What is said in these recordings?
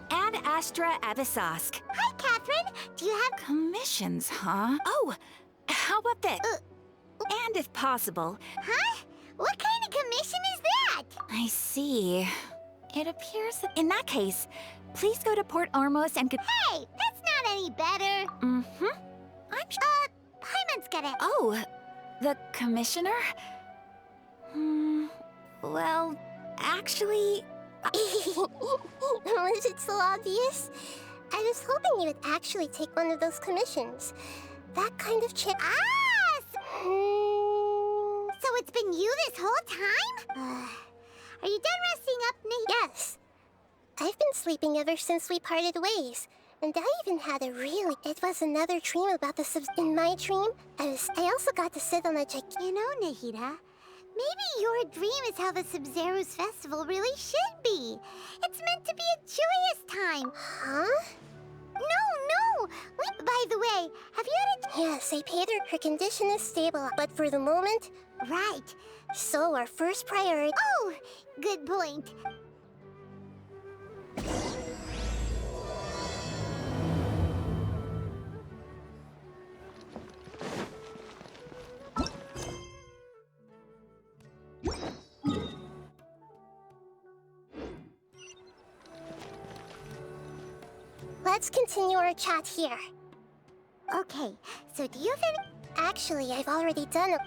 Ad Astra Avisosk. Hi, Catherine. Do you have Commissions, huh? Oh, how about this? And if possible... Huh? What kind of commission is that? I see. It appears that in that case, please go to Port Ormos and... Hey, that's not any better. Mm-hmm. Paimon's got it. Oh, the commissioner? Well, actually... Was it so obvious? I was hoping you would actually take one of those commissions. That kind of chick. So it's been you this whole time? Are you done resting up, Nate? Yes. I've been sleeping ever since we parted ways. And I even had a really... It was another dream about the subs... In my dream, I also got to sit on a You know, Nahida, maybe your dream is how the Sub-Zero's festival really should be. It's meant to be a joyous time. Huh? No! By the way, have you had a... Yes, I paid her. Her condition is stable, but for the moment... Right. So our first priority... Oh, good point. Let's continue our chat here. Okay, so do you have any... Actually, I've already done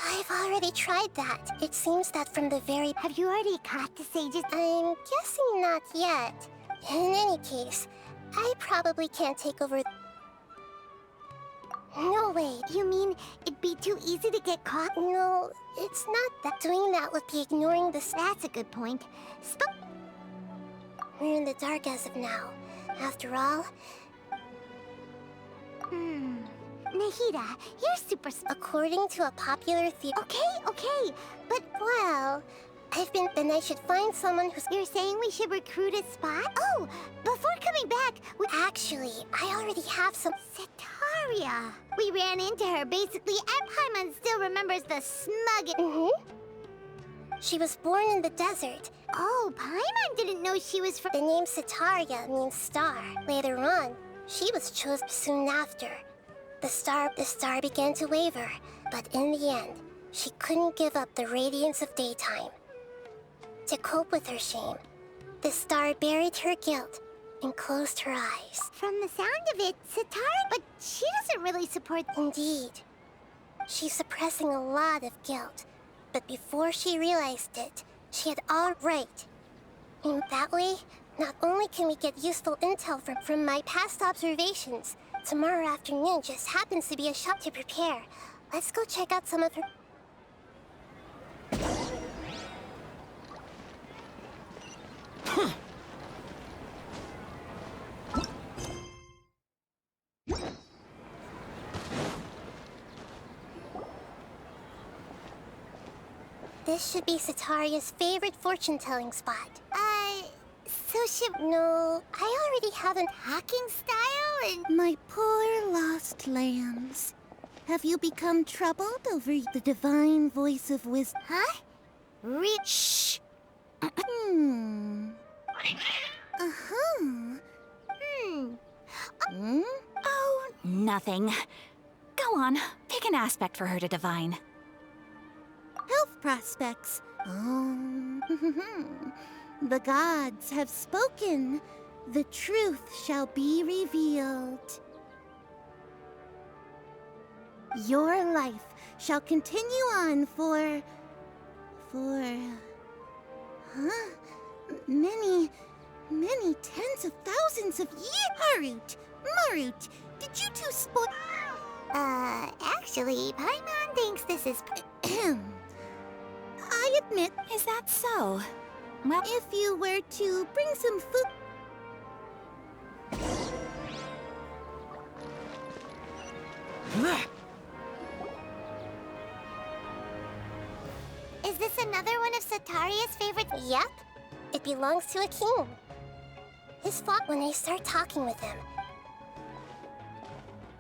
I've already tried that. It seems that from the very... Have you already caught the sages? I'm guessing not yet. In any case, I probably can't take over... No way. You mean it'd be too easy to get caught? No, it's not that. Doing that would be ignoring the... That's a good point. We're in the dark as of now. After all... Nahida, you're super... According to a popular theory... Okay, but... Well... Then I should find someone who's... You're saying we should recruit a spot? Oh, before coming back, Actually, I already have some... Setaria. We ran into her, basically, and Paimon still remembers the smug... She was born in the desert. Oh, Paimon didn't know she was from... The name Setaria means star. Later on, she was chosen soon after. The star began to waver, but in the end, she couldn't give up the radiance of daytime. To cope with her shame, the star buried her guilt and closed her eyes. From the sound of it, Setaria... But she doesn't really support... Indeed. She's suppressing a lot of guilt. But before she realized it, she had all right. In that way, not only can we get useful intel from my past observations, tomorrow afternoon just happens to be a shop to prepare. Let's go check out some of her... This should be Setaria's favorite fortune-telling spot. No, I already have an hacking style and... My poor lost lambs. Have you become troubled over the divine voice of wisdom? Huh? Shh! Oh, nothing. Go on, pick an aspect for her to divine. Health prospects. Oh, the gods have spoken. The truth shall be revealed. Your life shall continue on for... many tens of thousands of years. Marut, did you two spoil... Actually, Paimon thinks this is... I admit... Is that so? Well, If you were to bring some food... Is this another one of Setaria's favorite... Yep. It belongs to a king. His fault when I start talking with him.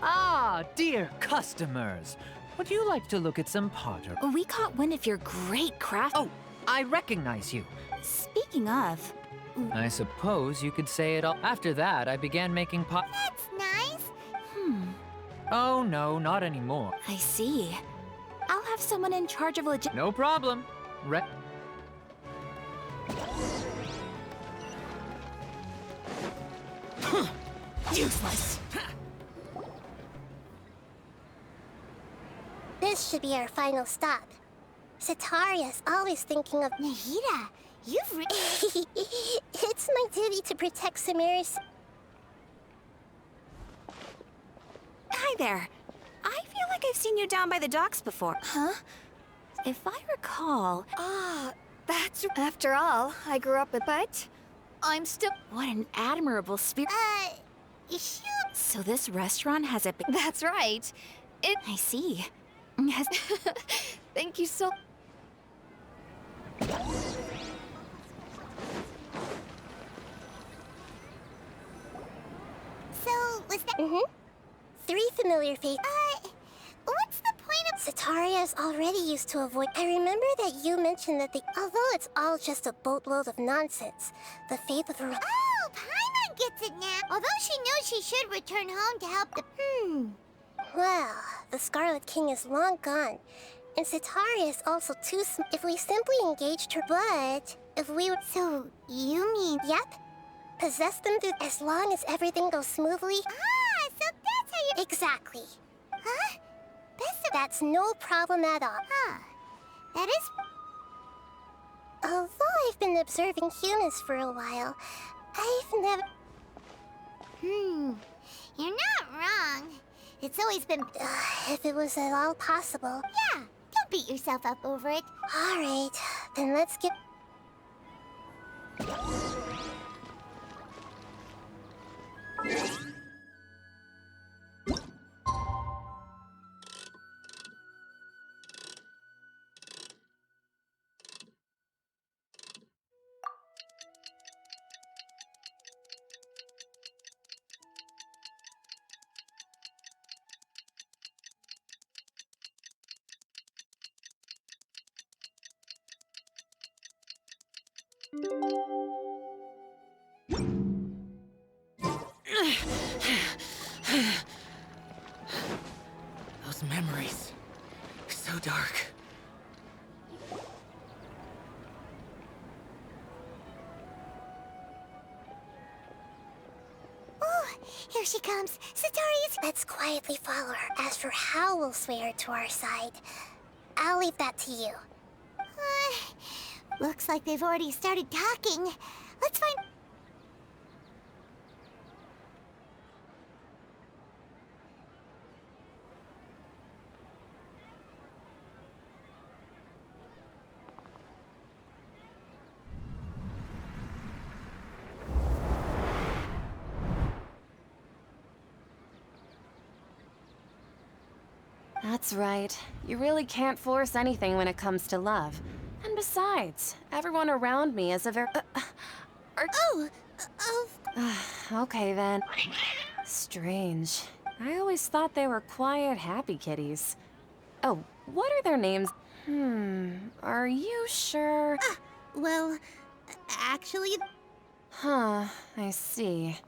Ah, dear customers. Would you like to look at some pottery? We caught wind of your great craft. Oh, I recognize you. Speaking of, I suppose you could say it all. After that, I began making pot. That's nice. Oh, no, not anymore. I see. I'll have someone in charge of No problem. Useless. This should be our final stop. Sataria's always thinking of Nahida. It's my duty to protect Samira's. Hi there. I feel like I've seen you down by the docks before. Huh? If I recall... That's... After all, I grew up with... But... I'm still... What an admirable spirit. Shoot. So this restaurant has a... That's right. I see. Has... Thank you so... So, was that... 3 familiar faces. What's the point of... Sataria's already used to avoid... I remember that you mentioned that although it's all just a boatload of nonsense, the faith of her... Oh, Paimon gets it now. Although she knows she should return home to help the... Well, the Scarlet King is long gone. And Sataria is also too if we simply engaged her, but... If we... So, you mean... Yep. Possess them through... As long as everything goes smoothly... so that's how you... Exactly. Huh? That's no problem at all. Huh. That is... Although I've been observing humans for a while, I've never... You're not wrong. It's always been... if it was at all possible. Yeah, don't beat yourself up over it. All right, then let's get... Those memories. So dark. Oh, here she comes. Sataria's... Let's quietly follow her. As for how we'll sway her to our side, I'll leave that to you. Looks like they've already started talking. Let's find... That's right. You really can't force anything when it comes to love. And besides, everyone around me is a very... Okay then. Strange. I always thought they were quiet, happy kitties. Oh, what are their names? Are you sure? Well, actually... Huh, I see.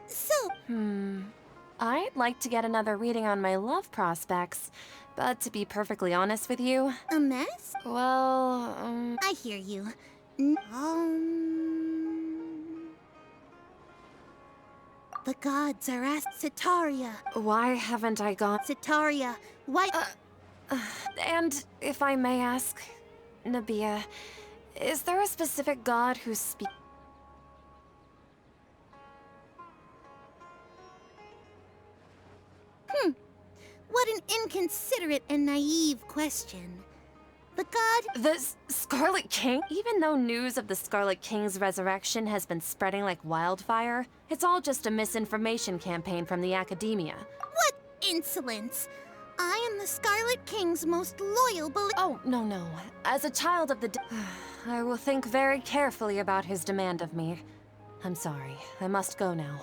So... I'd like to get another reading on my love prospects, but to be perfectly honest with you... A mess? Well, I hear you. The gods are asked Sataria. Why haven't I gone... Sataria, why... And if I may ask, Nabia, is there a specific god who speaks... What an inconsiderate and naive question. The god... The Scarlet King? Even though news of the Scarlet King's resurrection has been spreading like wildfire, it's all just a misinformation campaign from the academia. What insolence! I am the Scarlet King's most loyal Oh, no. As a child of the I will think very carefully about his demand of me. I'm sorry. I must go now.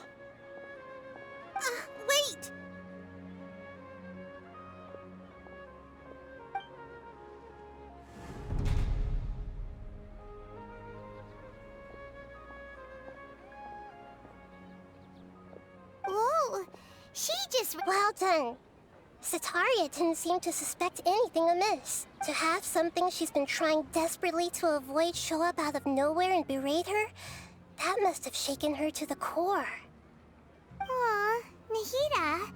Wait! She just... Well done. Sataria didn't seem to suspect anything amiss. To have something she's been trying desperately to avoid show up out of nowhere and berate her, that must have shaken her to the core. Aw, Nahida.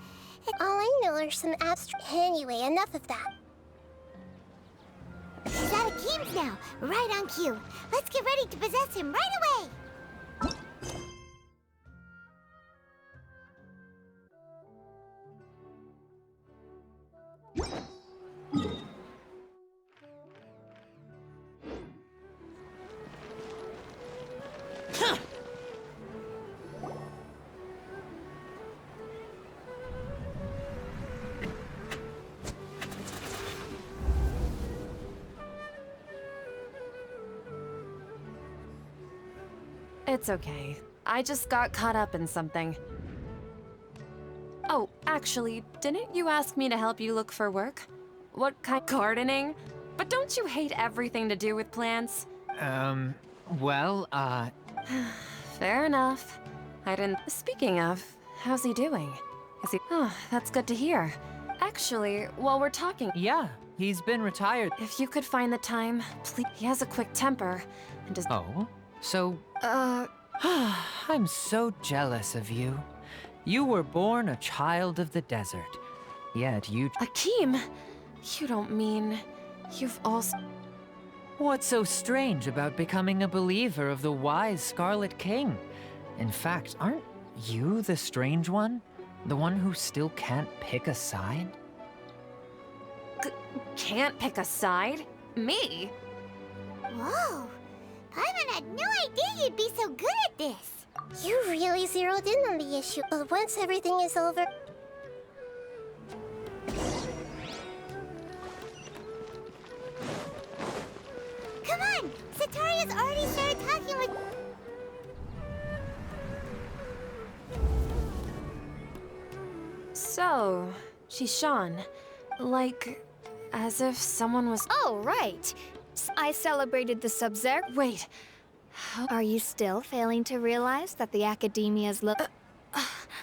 All I know are some abstract... Anyway, enough of that. He's out of games now, right on cue. Let's get ready to possess him right away! It's okay. I just got caught up in something. Oh, actually, didn't you ask me to help you look for work? What kind? Gardening? But don't you hate everything to do with plants? Well, Fair enough. I didn't... Speaking of, how's he doing? Is he... Oh, that's good to hear. Actually, while we're talking... yeah, he's been retired. If you could find the time, please... He has a quick temper, and just... Oh? So, Uh... I'm so jealous of you. You were born a child of the desert, yet you... Akeem! You don't mean... You've also... What's so strange about becoming a believer of the wise Scarlet King? In fact, aren't you the strange one? The one who still can't pick a side? Can't pick a side? Me? Whoa! Paimon had no idea you'd be so good at this! You really zeroed in on the issue, but once everything is over... Come on! Sataria's already started talking with... So, Shishan, like, as if someone was... Oh, right. I celebrated the Sub-Zero. Wait, Are you still failing to realize that the Academia's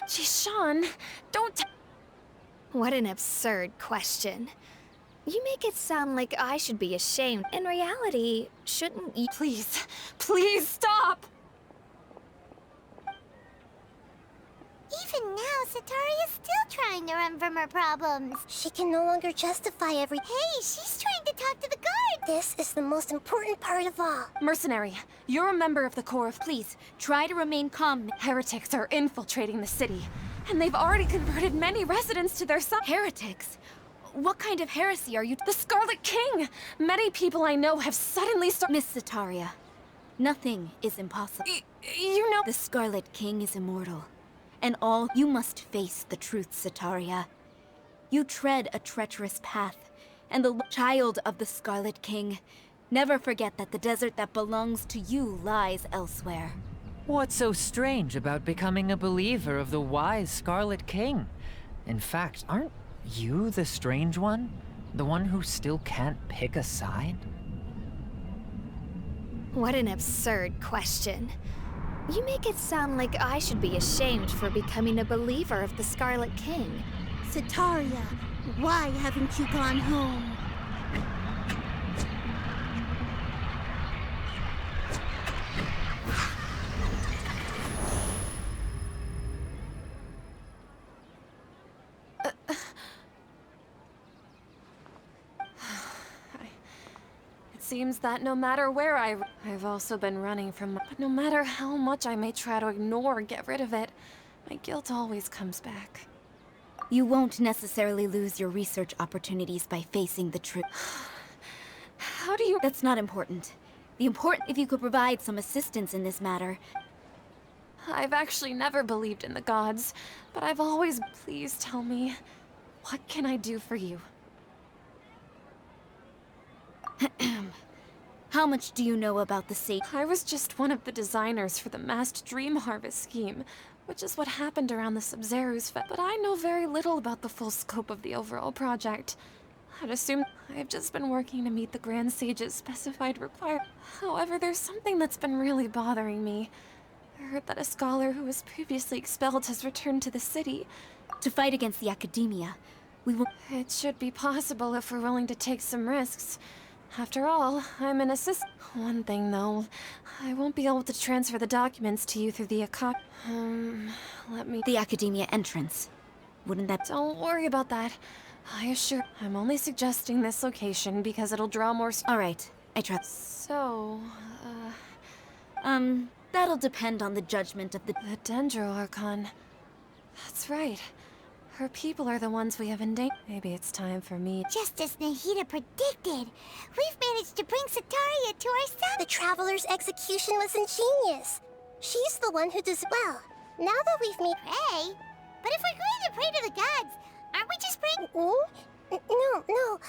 Shishan, don't... What an absurd question. You make it sound like I should be ashamed. In reality, shouldn't you... Please, please stop! Even now, Sataria's still trying to run from her problems. She can no longer justify every... Hey, she's trying to talk to the guard! This is the most important part of all. Mercenary, you're a member of the Corps. Please, try to remain calm. Heretics are infiltrating the city, and they've already converted many residents to their side. Heretics? What kind of heresy are you? The Scarlet King! Many people I know have suddenly started... Miss Sataria, nothing is impossible. You know... The Scarlet King is immortal, and all you must face the truth, Sataria. You tread a treacherous path, and the child of the Scarlet King. Never forget that the desert that belongs to you lies elsewhere. What's so strange about becoming a believer of the wise Scarlet King? In fact, aren't you the strange one? The one who still can't pick a side? What an absurd question. You make it sound like I should be ashamed for becoming a believer of the Scarlet King. Sataria, why haven't you gone home? It seems that no matter where I've also been running from... But no matter how much I may try to ignore or get rid of it, my guilt always comes back. You won't necessarily lose your research opportunities by facing the truth. How do you... That's not important. The important if you could provide some assistance in this matter. I've actually never believed in the gods, but I've always... Please tell me, what can I do for you? How much do you know about the Sage? I was just one of the designers for the massed dream harvest scheme, which is what happened around the Sub-Zero's but I know very little about the full scope of the overall project. I'd assume I've just been working to meet the Grand Sage's specified requirements. However, there's something that's been really bothering me. I heard that a scholar who was previously expelled has returned to the city, To fight against the Academia, we will... It should be possible if we're willing to take some risks. After all, I'm an assistant. One thing, though. I won't be able to transfer the documents to you through the let me... The Academia entrance. Wouldn't that... Don't worry about that. I assure... I'm only suggesting this location because it'll draw more... All right, I trust. So, that'll depend on the judgment of the... The Dendro Archon. That's right. Her people are the ones we have endangered. Maybe it's time for me... Just as Nahida predicted, we've managed to bring Sataria to our side. The Traveler's execution was ingenious. She's the one who does well. Now that we've made... Pray? But if we're going to pray to the gods, aren't we just praying... No.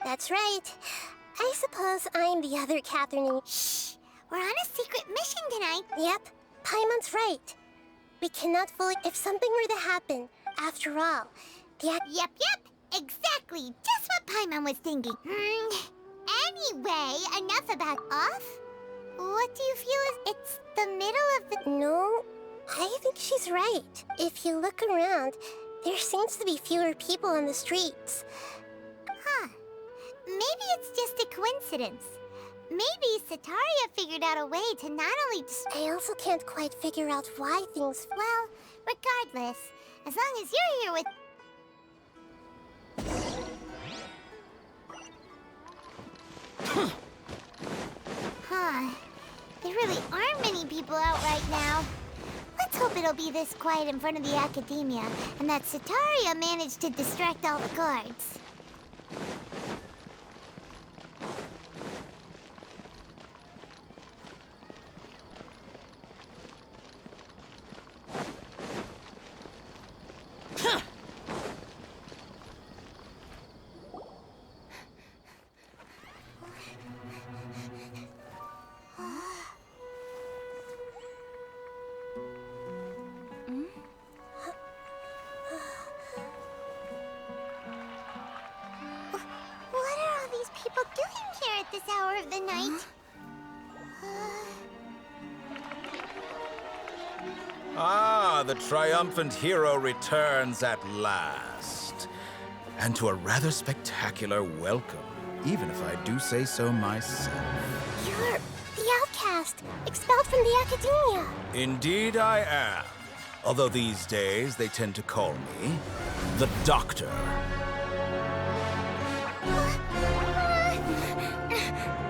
That's right. I suppose I'm the other Catherine. Shh! We're on a secret mission tonight. Yep, Paimon's right. We cannot fully... If something were to happen, after all, Yep, exactly. Just what Paimon was thinking. Anyway, enough about off. What do you feel is... It's the middle of the... No, I think she's right. If you look around, there seems to be fewer people on the streets. Huh. Maybe it's just a coincidence. Maybe Sataria figured out a way to not only... I also can't quite figure out why things... Well, regardless, as long as you're here with... There really aren't many people out right now. Let's hope it'll be this quiet in front of the Academia, and that Sataria managed to distract all the guards. This hour of the night. Ah, the triumphant hero returns at last. And to a rather spectacular welcome, even if I do say so myself. You're the outcast, expelled from the Academia. Indeed I am. Although these days they tend to call me the Doctor.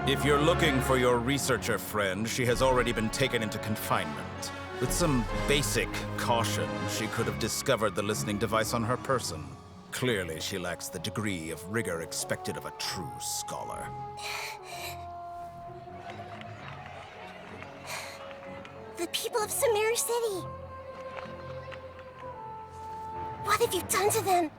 If you're looking for your researcher friend, she has already been taken into confinement. With some basic caution, she could have discovered the listening device on her person. Clearly, she lacks the degree of rigor expected of a true scholar. The people of Sumeru City. What have you done to them?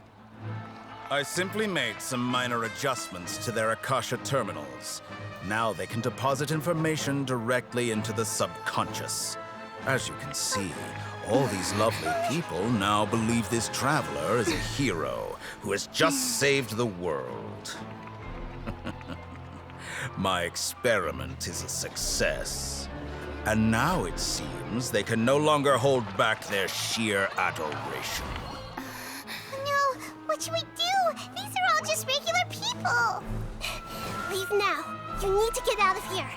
I simply made some minor adjustments to their Akasha terminals. Now they can deposit information directly into the subconscious. As you can see, all these lovely people now believe this traveler is a hero who has just saved the world. My experiment is a success. And now it seems they can no longer hold back their sheer adoration. No, what should we do? These are all just regular people. Leave now. You need to get out of here.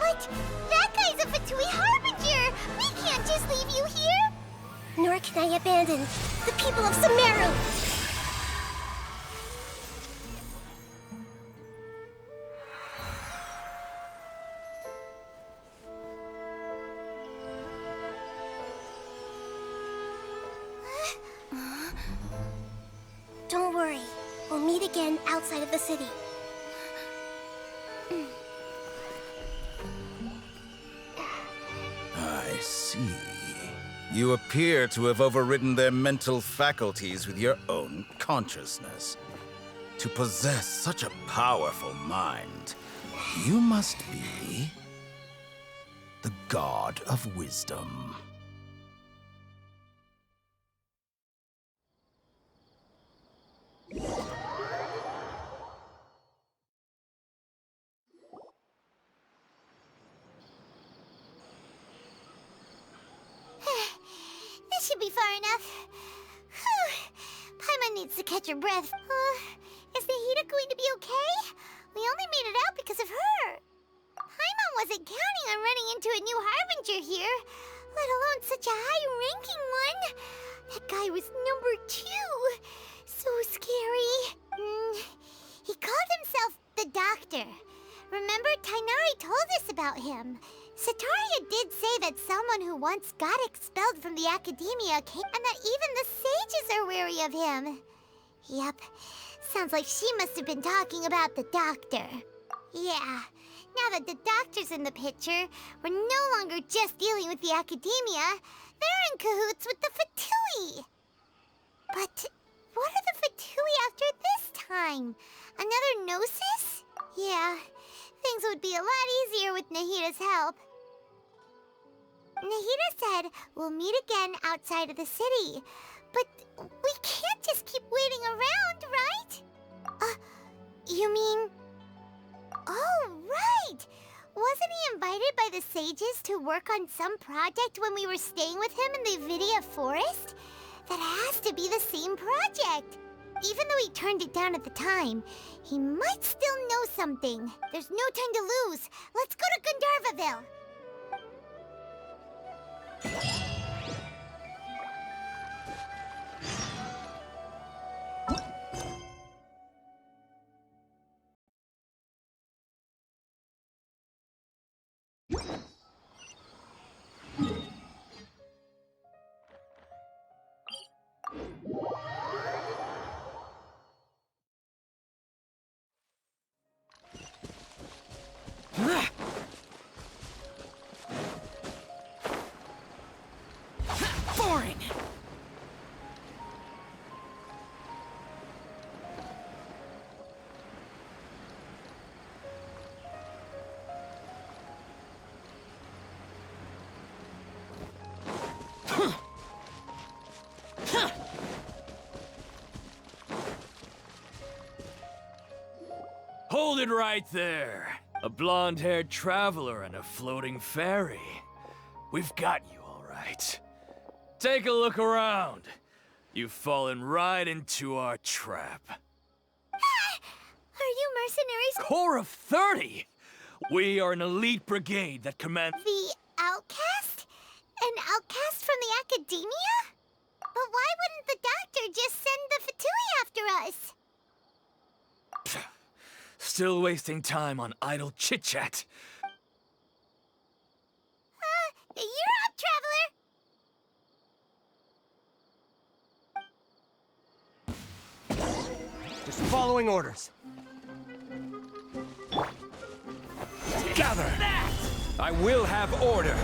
But that guy's a Fatui Harbinger! can I abandon the people of Sumeru? Don't worry. We'll meet again outside of the city. I see. You appear to have overridden their mental faculties with your own consciousness. To possess such a powerful mind, you must be the God of Wisdom. This should be far enough. Whew. Paimon needs to catch her breath. Is Nahida going to be okay? We only made it out because of her. Paimon wasn't counting on running into a new Harbinger here, let alone such a high-ranking one. That guy was number 2. So scary. He called himself the Doctor. Remember, Tainari told us about him. Sataria did say that someone who once got expelled from the academia came, and that even the sages are wary of him. Yep, sounds like she must have been talking about the Doctor. Yeah, now that the Doctor's in the picture, we're no longer just dealing with the academia. They're in cahoots with the Fatui. But what are the Fatui after this time? Another Gnosis? Yeah, things would be a lot easier with Nahida's help. Nahida said we'll meet again outside of the city. But we can't just keep waiting around, right? You mean... Oh, right! Wasn't he invited by the sages to work on some project when we were staying with him in the Vidia Forest? That has to be the same project. Even though he turned it down at the time, he might still know something. There's no time to lose. Let's go to Gandharvaville. Boring! Hold it right there. A blonde-haired traveler and a floating fairy. We've got you all right. Take a look around. You've fallen right into our trap. Are you mercenaries? Corps of 30! We are an elite brigade that commands... The outcast? An outcast from the academia? But why wouldn't the Doctor just send the Fatui after us? Still wasting time on idle chit-chat. You're up, traveler! Just following orders. Gather! I will have order.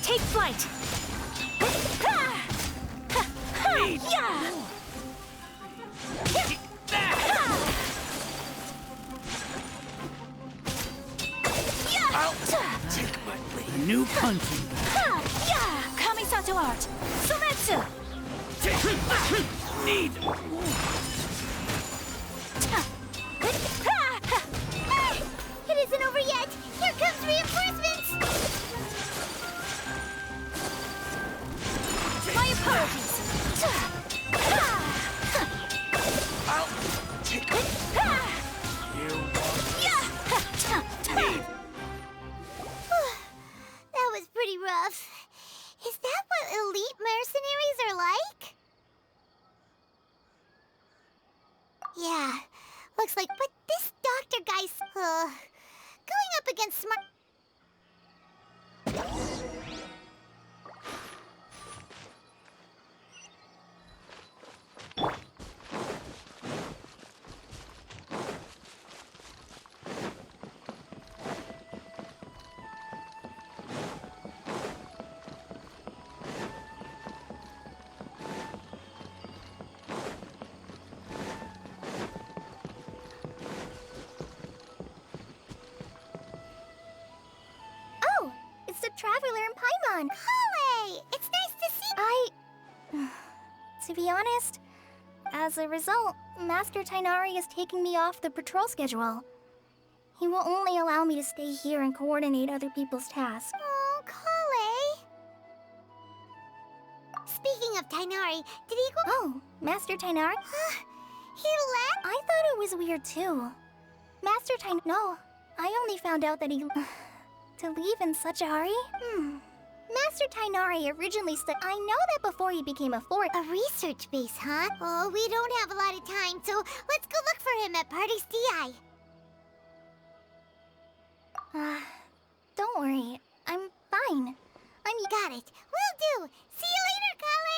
Take flight! I'll take my lead. New punching. Kamisato art! Sumetsu! Need. It isn't over yet! Here comes reinforcements! My apologies! I'll take you. That was pretty rough. Is that why elite mercenaries are like? Yeah, looks like, but this doctor guy's, going up against smart... Oh, it's the Traveler in Paimon. Holly, it's nice to see... To be honest, as a result, Master Tainari is taking me off the patrol schedule. He will only allow me to stay here and coordinate other people's tasks. Oh, Kale. Speaking of Tainari, did he go... Oh, Master Tainari? He left? I thought it was weird too. Master Tainari... No, I only found out that he... to leave in such a hurry? Master Tainari originally said... I know that before he became a fort... A research base, huh? Oh, we don't have a lot of time, so let's go look for him at Party's DI. Don't worry. I'm fine. Got it. Will do. See you later, Kale.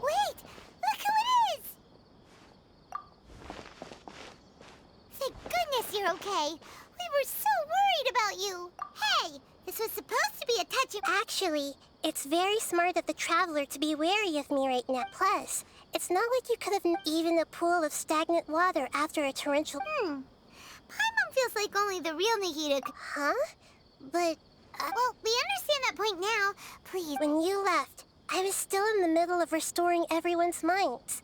Wait! Look who it is! Thank goodness you're okay. We were so worried about you. Hey, this was supposed to be a touch of... Actually, it's very smart of the Traveler to be wary of me right now. Plus, it's not like you could have even a pool of stagnant water after a torrential... Paimon feels like only the real Nahida could... Huh? But... well, we understand that point now. Please. When you left, I was still in the middle of restoring everyone's minds.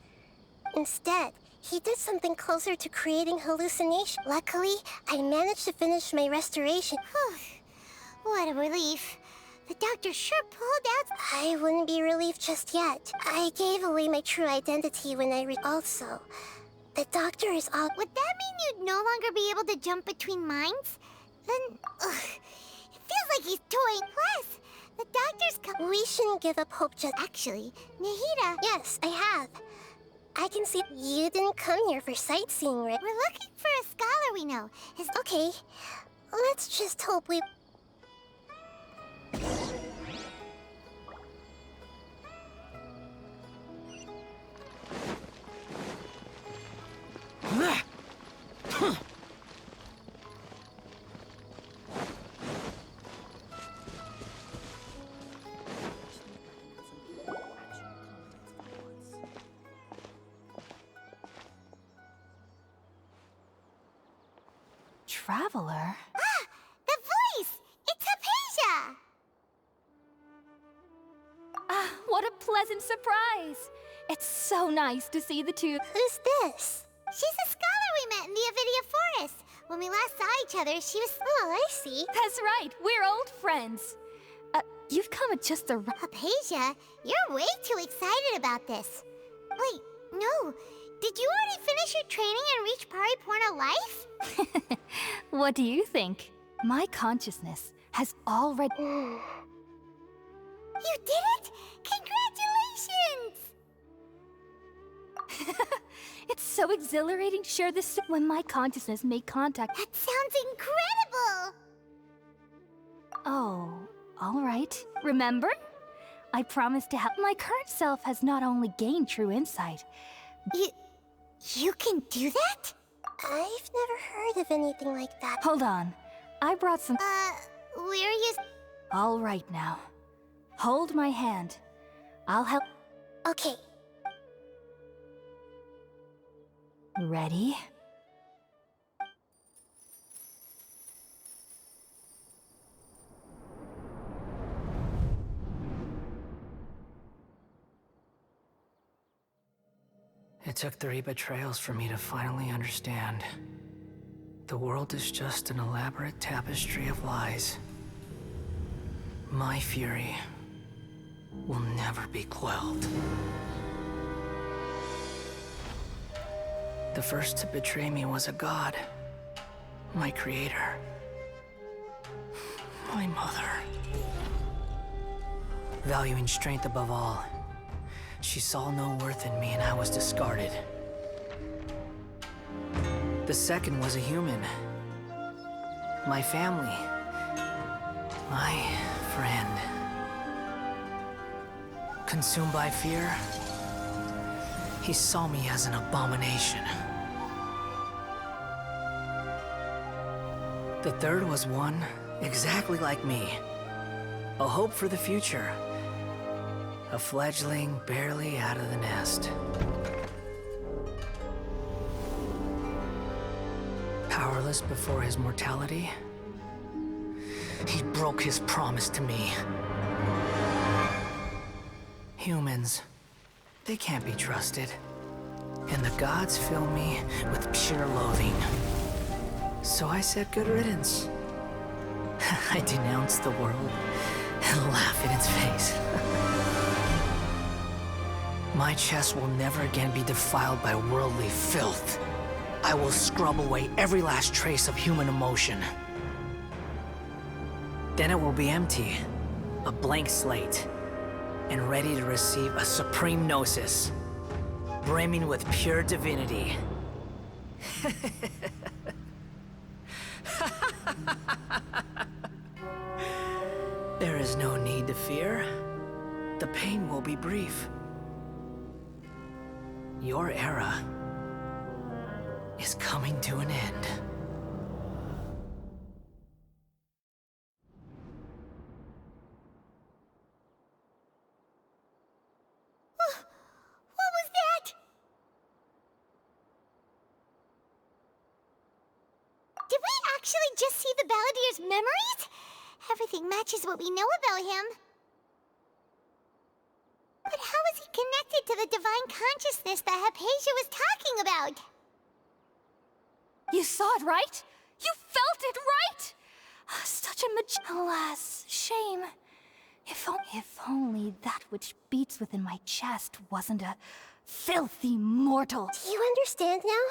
Instead, he did something closer to creating hallucination. Luckily, I managed to finish my restoration. What a relief. The doctor sure pulled out... I wouldn't be relieved just yet. I gave away my true identity when I Also, the doctor is all... Would that mean you'd no longer be able to jump between minds? Then, it feels like he's toying. Plus, the doctor's We shouldn't give up hope just... Actually, Nahida... Yes, I have. I can see you didn't come here for sightseeing, right? We're looking for a scholar we know. Okay, let's just hope we... Traveler? The voice! It's Hypatia! What a pleasant surprise! It's so nice to see the two. Who's this? She's a scholar we met in the Avidia Forest. When we last saw each other, she was... Oh, I see. That's right, we're old friends. You've come at just the right... Hypatia, you're way too excited about this. Wait, no. Did you already finish your training and reach Pariporna life? What do you think? My consciousness has already... You did it? Congratulations! It's so exhilarating to share this when my consciousness made contact. That sounds incredible! Oh, all right. Remember? I promised to help. My current self has not only gained true insight. You can do that? I've never heard of anything like that. Hold on. I brought some... Where are you... All right now. Hold my hand. I'll help... Okay. Ready? It took 3 betrayals for me to finally understand. The world is just an elaborate tapestry of lies. My fury will never be quelled. The first to betray me was a god. My creator. My mother. Valuing strength above all, she saw no worth in me and I was discarded. The second was a human. My family. My friend. Consumed by fear, he saw me as an abomination. The third was one exactly like me. A hope for the future. A fledgling barely out of the nest. Powerless before his mortality, he broke his promise to me. Humans, they can't be trusted. And the gods fill me with pure loathing. So I said good riddance. I denounce the world and laugh in its face. My chest will never again be defiled by worldly filth. I will scrub away every last trace of human emotion. Then it will be empty, a blank slate, and ready to receive a supreme gnosis, brimming with pure divinity. There is no need to fear. The pain will be brief. Your era is coming to an end. What was that? Did we actually just see the Balladier's memories? Everything matches what we know about him. But how is he connected to the divine consciousness that Hypatia was talking about? You saw it, right? You felt it, right? Such a Alas, shame. If only that which beats within my chest wasn't a filthy mortal. Do you understand now?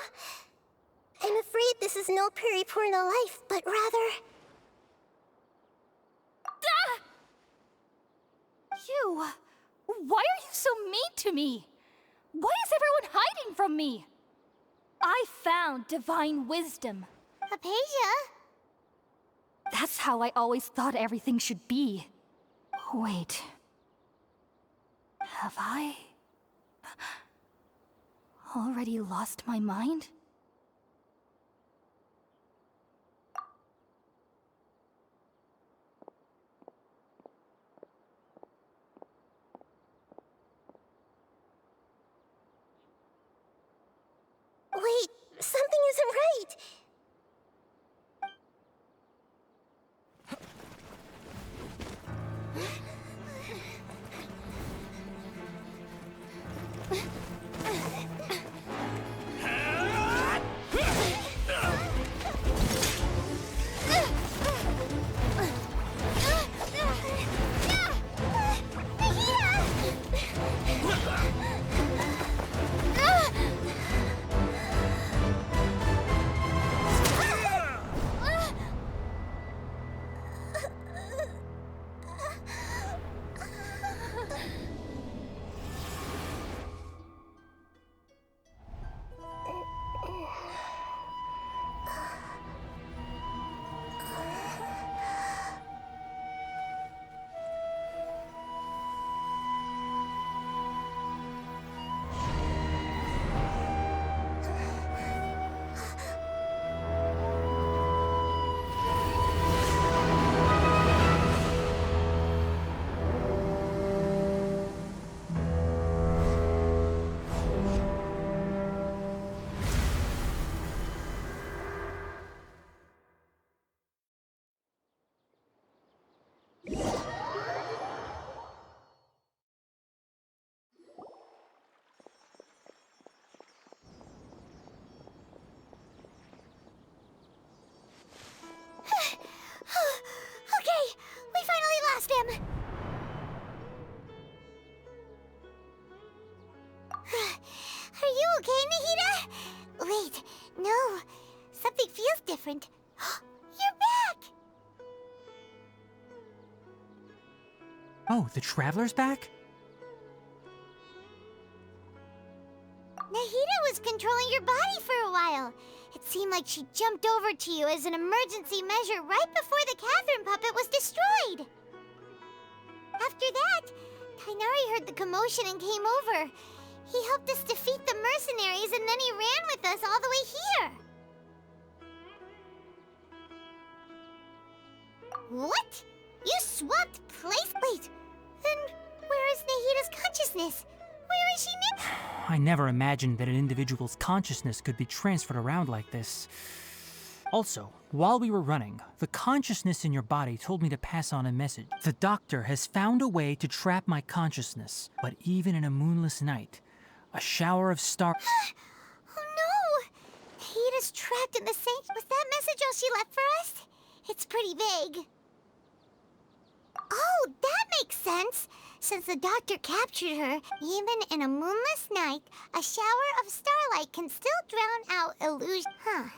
I'm afraid this is no Periporno life, but rather... You! Why are you so mean to me? Why is everyone hiding from me? I found divine wisdom. Hypatia? That's how I always thought everything should be. Wait. Have I already lost my mind? Wait, something isn't right. different. You're back! Oh, the Traveler's back? Nahida was controlling your body for a while. It seemed like she jumped over to you as an emergency measure right before the Catherine puppet was destroyed. After that, Tainari heard the commotion and came over. He helped us defeat the mercenaries and then he ran with us all the way here. What? You swapped place? Wait, then where is Nahida's consciousness? Where is she now? I never imagined that an individual's consciousness could be transferred around like this. Also, while we were running, the consciousness in your body told me to pass on a message. The doctor has found a way to trap my consciousness, but even in a moonless night, a shower of star- Oh no! Nahida's trapped in the same... Was that message all she left for us? It's pretty vague. Oh, that makes sense! Since the doctor captured her, even in a moonless night, a shower of starlight can still drown out illusion. Huh.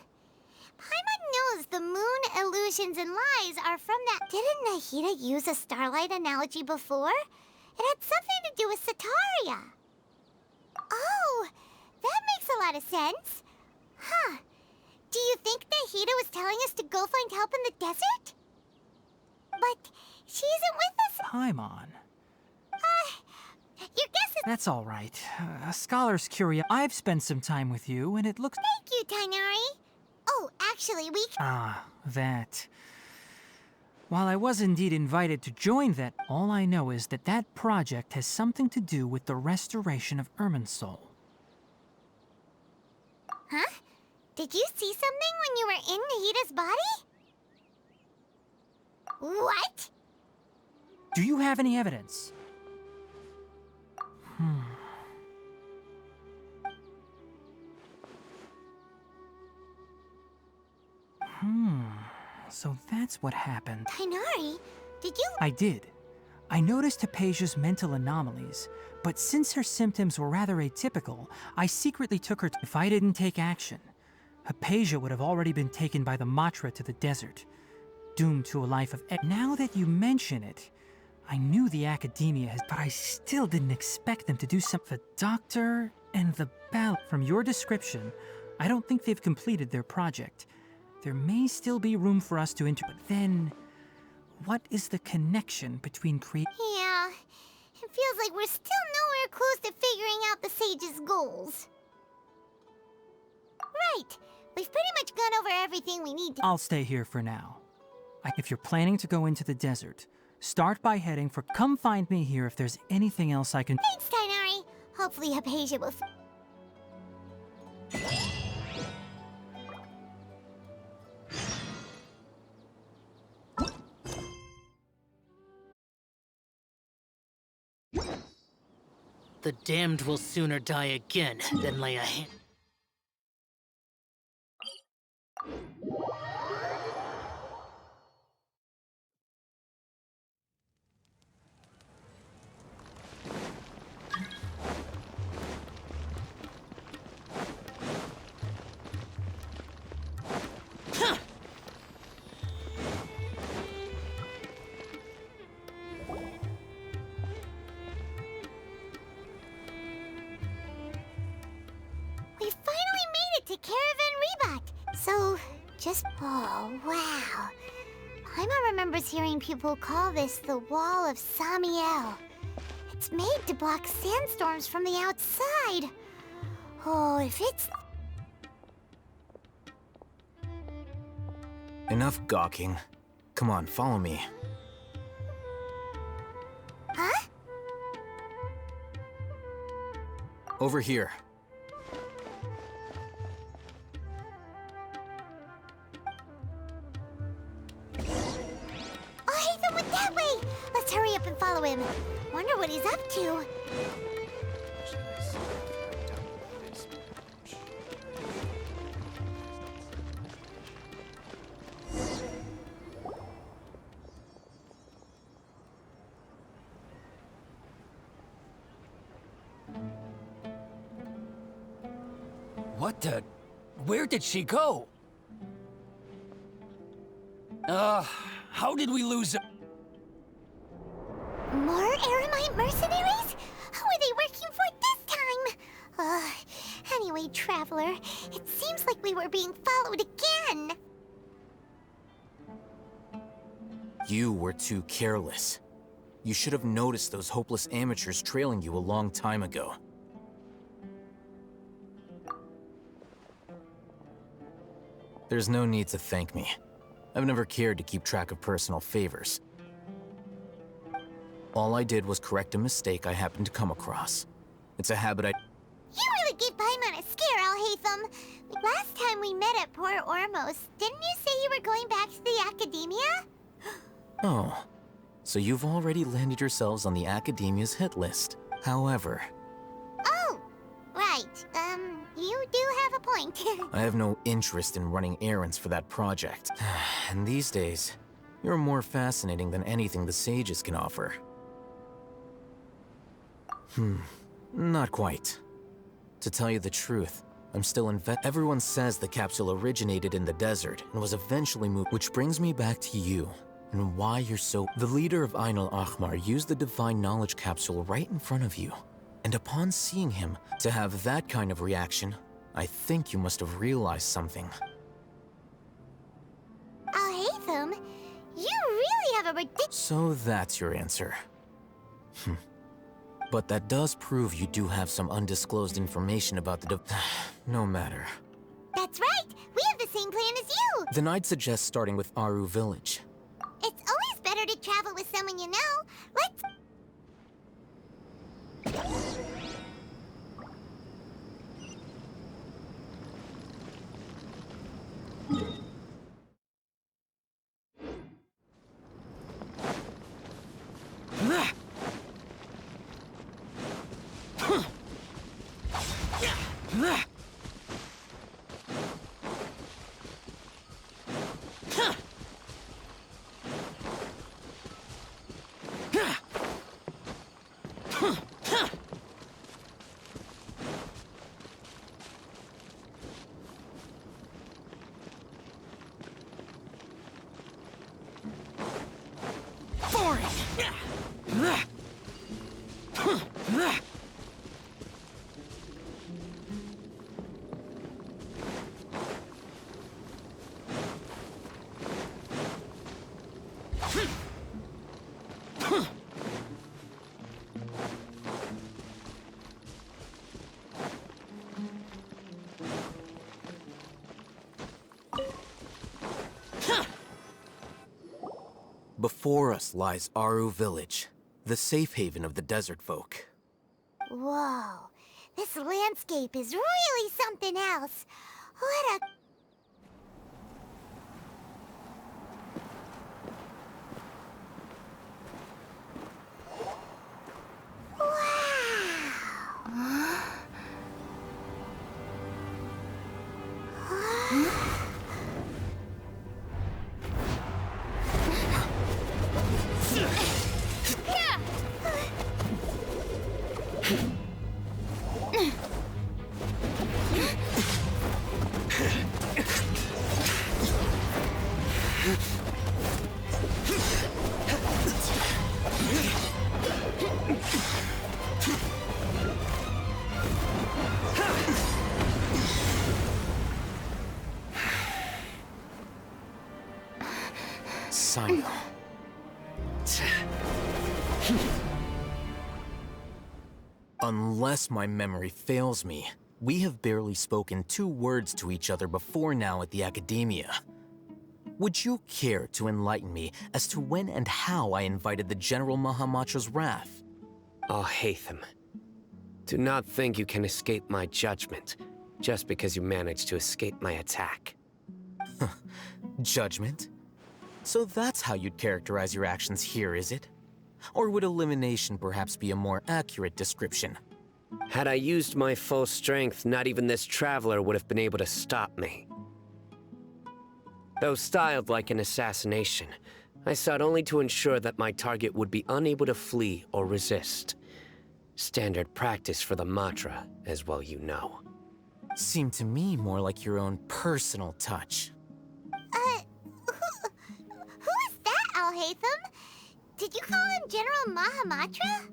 Paimon knows the moon illusions and lies are from that. Didn't Nahida use a starlight analogy before? It had something to do with Sataria. Oh, that makes a lot of sense. Huh. Do you think Nahida was telling us to go find help in the desert? But she isn't with us. Paimon. Your guess is... That's all right. A scholar's curious. I've spent some time with you, and it looks... Thank you, Tainari. Oh, actually, we... Ah, that. While I was indeed invited to join that, all I know is that that project has something to do with the restoration of Irminsul. Huh? Did you see something when you were in Nahida's body? What? Do you have any evidence? So that's what happened. Tainari, did you... I did. I noticed Hypatia's mental anomalies, but since her symptoms were rather atypical, I secretly took her to... If I didn't take action, Hypatia would have already been taken by the Matra to the desert, doomed to a life of... Now that you mention it, I knew the academia has... But I still didn't expect them to do something. The doctor and the bell... From your description, I don't think they've completed their project. There may still be room for us to enter... But then, what is the connection between Yeah, it feels like we're still nowhere close to figuring out the Sage's goals. Right, we've pretty much gone over everything we need to... I'll stay here for now. If you're planning to go into the desert, start by heading for... Come find me here if there's anything else I can... Thanks, Tainari. Hopefully Hypatia will... The damned will sooner die again than lay a hand. We finally made it to Caravan Reebok. So, just... Oh, wow. Paimon remembers hearing people call this the Wall of Samiel. It's made to block sandstorms from the outside. Oh, if it's... Enough gawking. Come on, follow me. Huh? Over here. Oh, Ethan went that way! Let's hurry up and follow him. Wonder what he's up to. What the... Where did she go? How did we lose it? More Eremite mercenaries? Who are they working for this time? Anyway, Traveler, it seems like we were being followed again. You were too careless. You should have noticed those hopeless amateurs trailing you a long time ago. There's no need to thank me. I've never cared to keep track of personal favors. All I did was correct a mistake I happened to come across. It's a habit You really gave Paimon a scare, Alhaitham. Last time we met at Port Ormos, didn't you say you were going back to the Academia? Oh, so you've already landed yourselves on the Academia's hit list. However... Oh, right. You do have a point. I have no interest in running errands for that project. And these days, you're more fascinating than anything the sages can offer. Not quite. To tell you the truth, I'm still Everyone says the capsule originated in the desert and was eventually moved, which brings me back to you, and why you're so... The leader of Ain al-Ahmar used the Divine Knowledge Capsule right in front of you, and upon seeing him, to have that kind of reaction, I think you must have realized something. Alhaitham, you really have a ridiculous... So that's your answer. But that does prove you do have some undisclosed information about the No matter. That's right! We have the same plan as you! Then I'd suggest starting with Aru Village. It's always better to travel with someone you know. Let's... Before us lies Aru Village, the safe haven of the desert folk. Whoa, this landscape is really something else. What a... Simon. Unless my memory fails me, we have barely spoken 2 words to each other before now at the Academia. Would you care to enlighten me as to when and how I invited the General Mahamatra's wrath? Alhaitham, do not think you can escape my judgment just because you managed to escape my attack. Judgment? So that's how you'd characterize your actions here, is it? Or would elimination perhaps be a more accurate description? Had I used my full strength, not even this traveler would have been able to stop me. Though styled like an assassination, I sought only to ensure that my target would be unable to flee or resist. Standard practice for the Matra, as well you know. Seemed to me more like your own personal touch. Hatham? Did you call him General Mahamatra?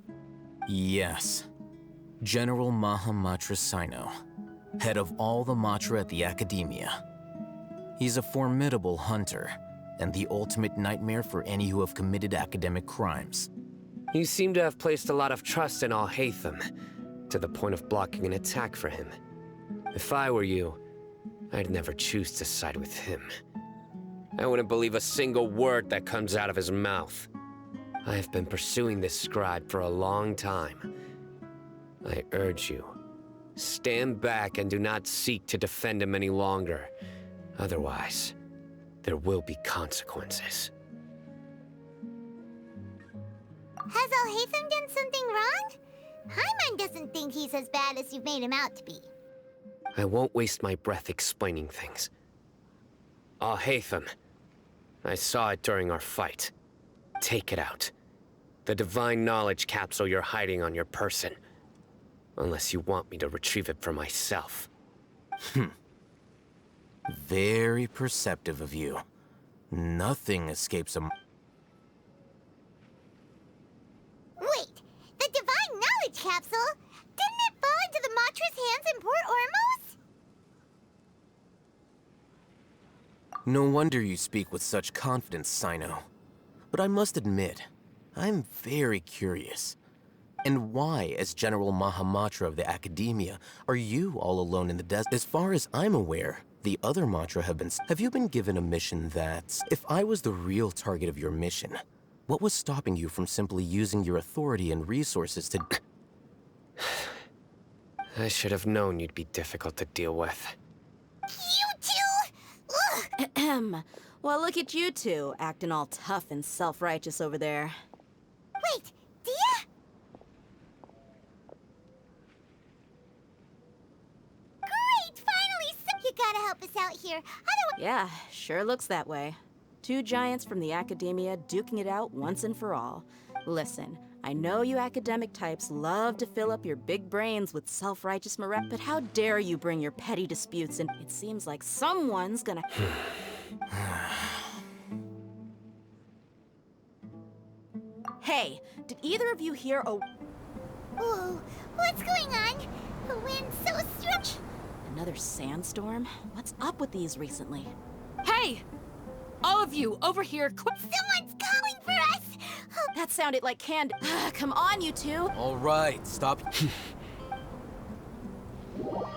Yes. General Mahamatra Sino, head of all the Matra at the Academia. He's a formidable hunter, and the ultimate nightmare for any who have committed academic crimes. You seem to have placed a lot of trust in Al-Hatham, to the point of blocking an attack for him. If I were you, I'd never choose to side with him. I wouldn't believe a single word that comes out of his mouth. I have been pursuing this scribe for a long time. I urge you, stand back and do not seek to defend him any longer. Otherwise, there will be consequences. Has Al-Hatham done something wrong? Paimon doesn't think he's as bad as you've made him out to be. I won't waste my breath explaining things. Al-Hatham, I saw it during our fight. Take it out. The divine knowledge capsule you're hiding on your person. Unless you want me to retrieve it for myself. Very perceptive of you. Nothing escapes a... Wait, the divine knowledge capsule? Didn't it fall into the Matra's hands in Port Ormos? No wonder you speak with such confidence, Sino. But I must admit, I'm very curious. And why, as General Mahamatra of the Academia, are you all alone in the desert? As far as I'm aware, the other Matra have been... Have you been given a mission that... If I was the real target of your mission, what was stopping you from simply using your authority and resources to... I should have known you'd be difficult to deal with. You two? Ahem. Well, look at you two, acting all tough and self-righteous over there. Wait, Dia? Great, finally! You gotta help us out here. Otherwise... Yeah, sure looks that way. Two giants from the Academia duking it out once and for all. Listen, I know you academic types love to fill up your big brains with self-righteous morale, but how dare you bring your petty disputes in? It seems like someone's gonna... Hey, did either of you hear a... Whoa, what's going on? The wind's so strong. Another sandstorm? What's up with these recently? Hey! All of you, over here, quick! Someone's calling for us! That sounded like Cand... Come on, you two! All right, stop. Well...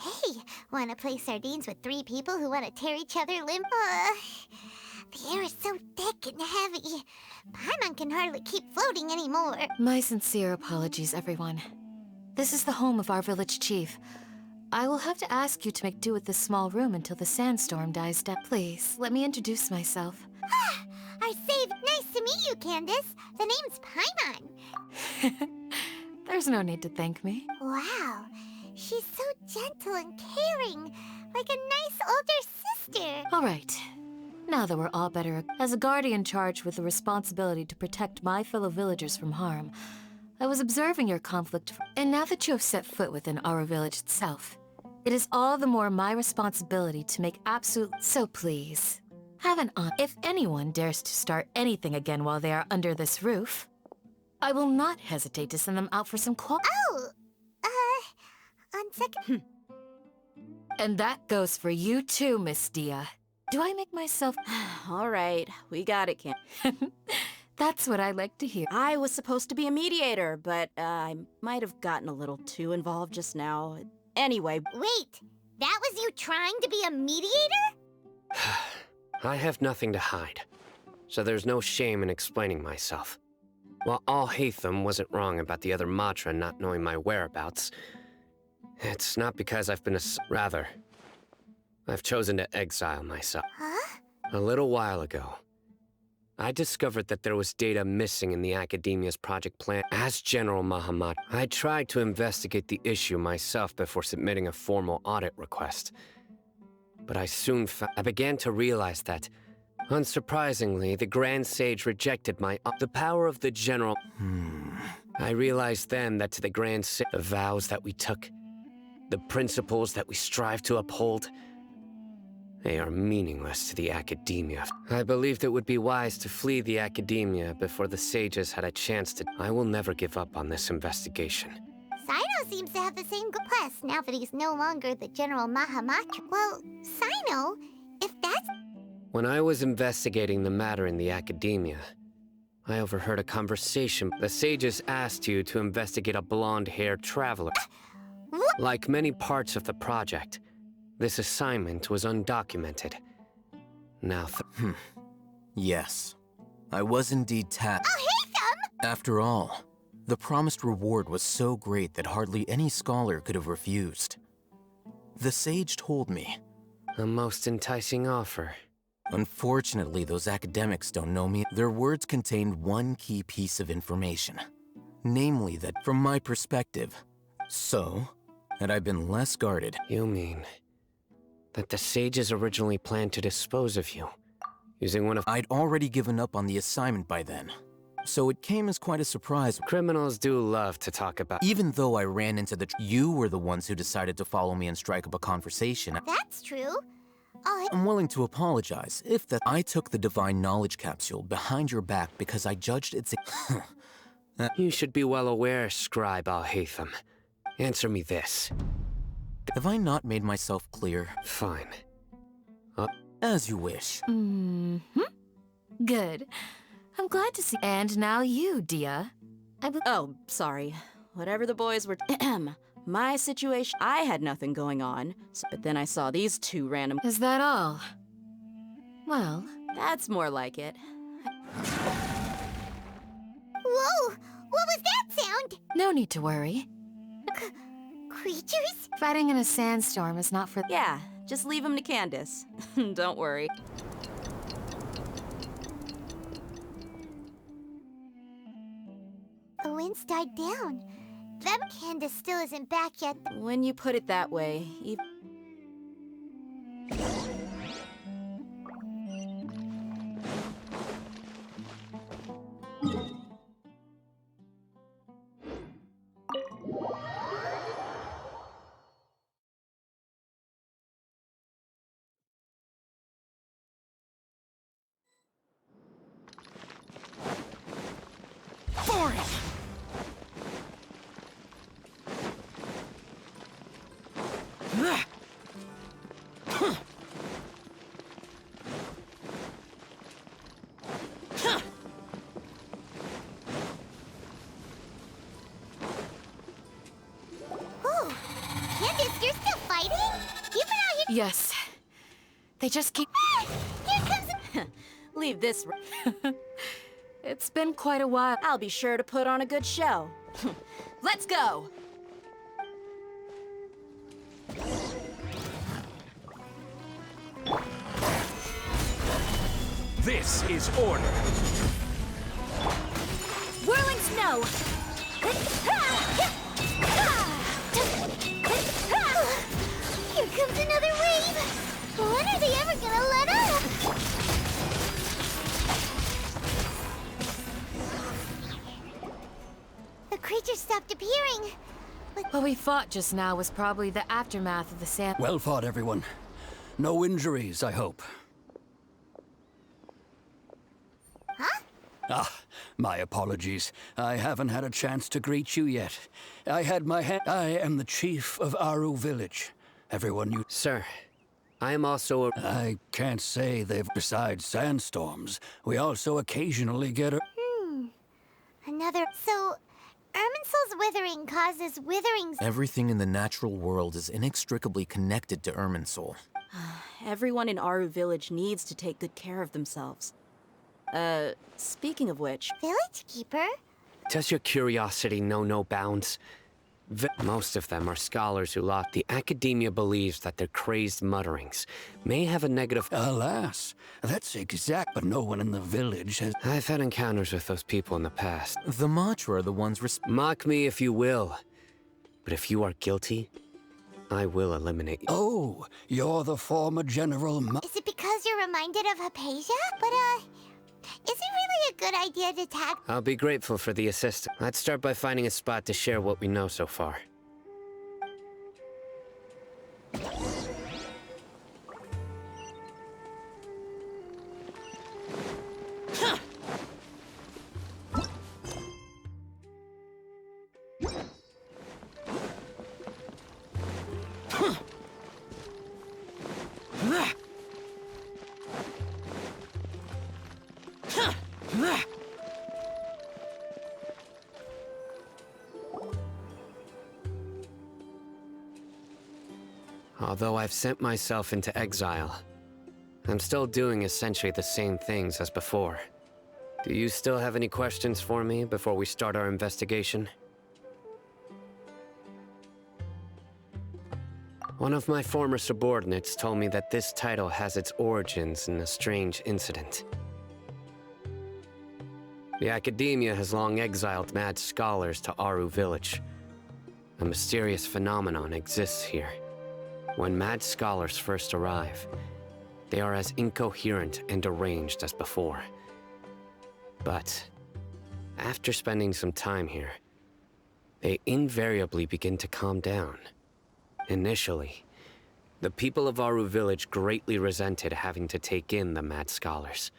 Hey, wanna play sardines with three people who wanna tear each other limb? The air is so thick and heavy. Paimon can hardly keep floating anymore. My sincere apologies, everyone. This is the home of our village chief. I will have to ask you to make do with this small room until the sandstorm dies down. Please, let me introduce myself. Our save. Nice to meet you, Candace. The name's Paimon. There's no need to thank me. Wow, she's so gentle and caring, like a nice older sister. All right. Now that we're all better, as a guardian charged with the responsibility to protect my fellow villagers from harm, I was observing your conflict, and now that you have set foot within our village itself, it is all the more my responsibility to make absolute... So please, have an honor. If anyone dares to start anything again while they are under this roof, I will not hesitate to send them out for some Oh, on second... And that goes for you too, Miss Dia. Do I make myself... All right, we got it, Cam. That's what I like to hear. I was supposed to be a mediator, but I might have gotten a little too involved just now. Anyway... Wait, that was you trying to be a mediator? I have nothing to hide, so there's no shame in explaining myself. While Al-Hatham wasn't wrong about the other Matra not knowing my whereabouts, it's not because I've been rather, I've chosen to exile myself. Huh? A little while ago, I discovered that there was data missing in the Academia's project plan. As General Mahamatra, I tried to investigate the issue myself before submitting a formal audit request. But I began to realize that, unsurprisingly, the Grand Sage rejected the power of the General. I realized then that to the Grand Sage, the vows that we took, the principles that we strive to uphold, they are meaningless to the academia. I believed it would be wise to flee the academia before the sages had a chance to. I will never give up on this investigation. Sino seems to have the same goal. Plus, now that he's no longer the General Mahamatra. Well, Sino, if that's... When I was investigating the matter in the academia, I overheard a conversation. The sages asked you to investigate a blonde-haired traveler. Like many parts of the project, this assignment was undocumented. Now Yes. I was indeed tapped. I'll hate them! After all, the promised reward was so great that hardly any scholar could have refused. The sage told me. A most enticing offer. Unfortunately, those academics don't know me. Their words contained one key piece of information. Namely that, from my perspective, had I been less guarded. You mean that the sages originally planned to dispose of you, using one of... I'd already given up on the assignment by then, so it came as quite a surprise. Criminals do love to talk about... Even though I ran into you were the ones who decided to follow me and strike up a conversation. That's true. I'm willing to apologize if that I took the divine knowledge capsule behind your back because I judged its... You should be well aware, Scribe Al-Haytham. Answer me this. Have I not made myself clear? Fine. As you wish. Good. I'm glad to see. And now you, Dia. Oh, sorry. Whatever the boys were... My situation, I had nothing going on, but then I saw these two random... Is that all? Well... That's more like it. Whoa! What was that sound? No need to worry. Creatures? Fighting in a sandstorm is not for... Yeah, just leave them to Candace. Don't worry. The wind's died down. Them Candace still isn't back yet. When you put it that way, Yes. They just keep... Here comes... Leave this... It's been quite a while. I'll be sure to put on a good show. Let's go! This is order. Whirling snow! Here comes another wave! When are they ever gonna let up? The creature stopped appearing. What we fought just now was probably the aftermath of the sand... Well fought, everyone. No injuries, I hope. Huh? Ah, my apologies. I haven't had a chance to greet you yet. I am the chief of Aru Village. Everyone you... Sir, I am also a... I can't say they've... Besides sandstorms, we also occasionally get a... Another... So, Irminsul's withering causes witherings... Everything in the natural world is inextricably connected to Irminsul. Everyone in Aru Village needs to take good care of themselves. Speaking of which... Village Keeper? Does your curiosity know no bounds? Most of them are scholars who lost. The academia believes that their crazed mutterings may have a negative... Alas, that's exact, but no one in the village has... I've had encounters with those people in the past. The Matra are the ones... Mock me if you will, but if you are guilty, I will eliminate you. Oh, you're the former General Is it because you're reminded of Hypatia? But, is it really a good idea to tag? I'll be grateful for the assistance. Let's start by finding a spot to share what we know so far. Although I've sent myself into exile, I'm still doing essentially the same things as before. Do you still have any questions for me before we start our investigation? One of my former subordinates told me that this title has its origins in a strange incident. The Academia has long exiled mad scholars to Aru Village. A mysterious phenomenon exists here. When mad scholars first arrive, they are as incoherent and deranged as before. But after spending some time here, they invariably begin to calm down. Initially, the people of Aru Village greatly resented having to take in the mad scholars.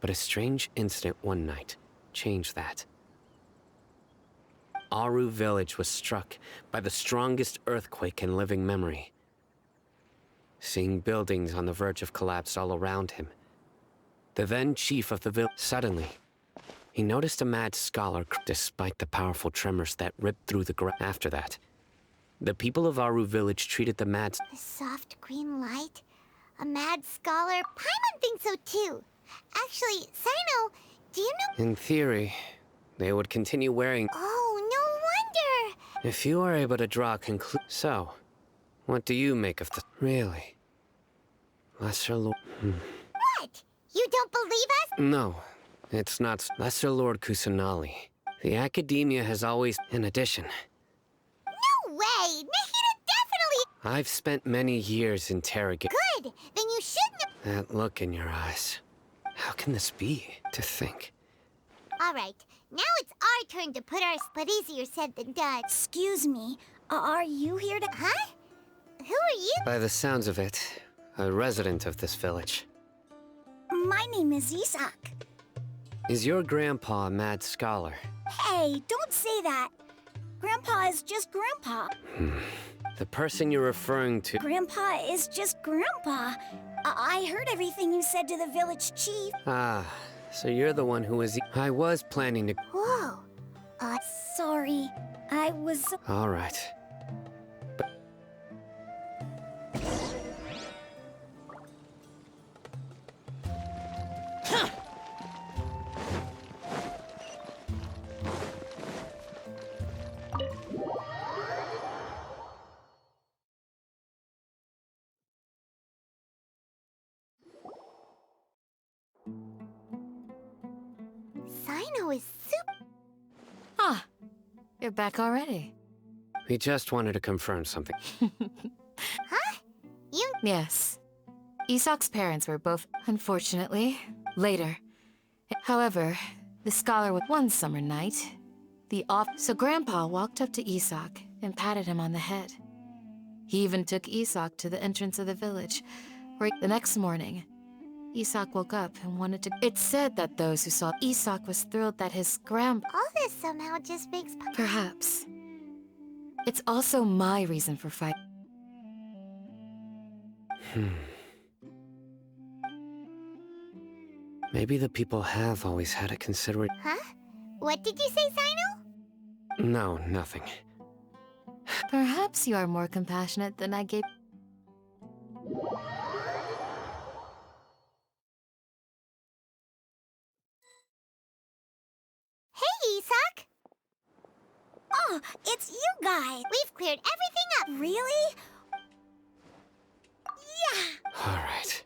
But a strange incident one night changed that. Aru Village was struck by the strongest earthquake in living memory. Seeing buildings on the verge of collapse all around him, the then chief of the village, suddenly, he noticed a mad scholar despite the powerful tremors that ripped through the ground. After that, the people of Aru Village treated the mad... A soft green light? A mad scholar? Paimon thinks so too. Actually, Sino, do you know... In theory, they would continue wearing... Oh, no wonder! If you are able to draw a conclusion... So, what do you make of the... Really? Lesser Lord... What? You don't believe us? No, it's not... Lesser Lord Kusanali. The Academia has always... In addition... No way! Nahida definitely... I've spent many years interrogating... Good! Then you shouldn't have... That look in your eyes. How can this be? To think. Alright, now it's our turn to put our... But easier said than done. Excuse me, are you here to... Huh? Who are you? By the sounds of it, a resident of this village. My name is Isak. Is your grandpa a mad scholar? Hey, don't say that. Grandpa is just Grandpa. The person you're referring to... Grandpa is just Grandpa. I heard everything you said to the village chief. Ah, so you're the one who was... I was planning to... Whoa. Sorry. I was... All right. Sino is super... Ah, you're back already. We just wanted to confirm something. Huh? You... Yes. Isak's parents were both, unfortunately, later. However, the scholar was one summer night, so Grandpa walked up to Isak and patted him on the head. He even took Isak to the entrance of the village, where the next morning, Isak woke up and wanted to... It's said that those who saw Isak was thrilled that his All this somehow just makes... Perhaps. It's also my reason for fighting. Maybe the people have always had a considerate... Huh? What did you say, Sino? No, nothing. Perhaps you are more compassionate than I gave... Hey, Isak! Oh, it's you guys! We've cleared everything up! Really? Yeah! All right.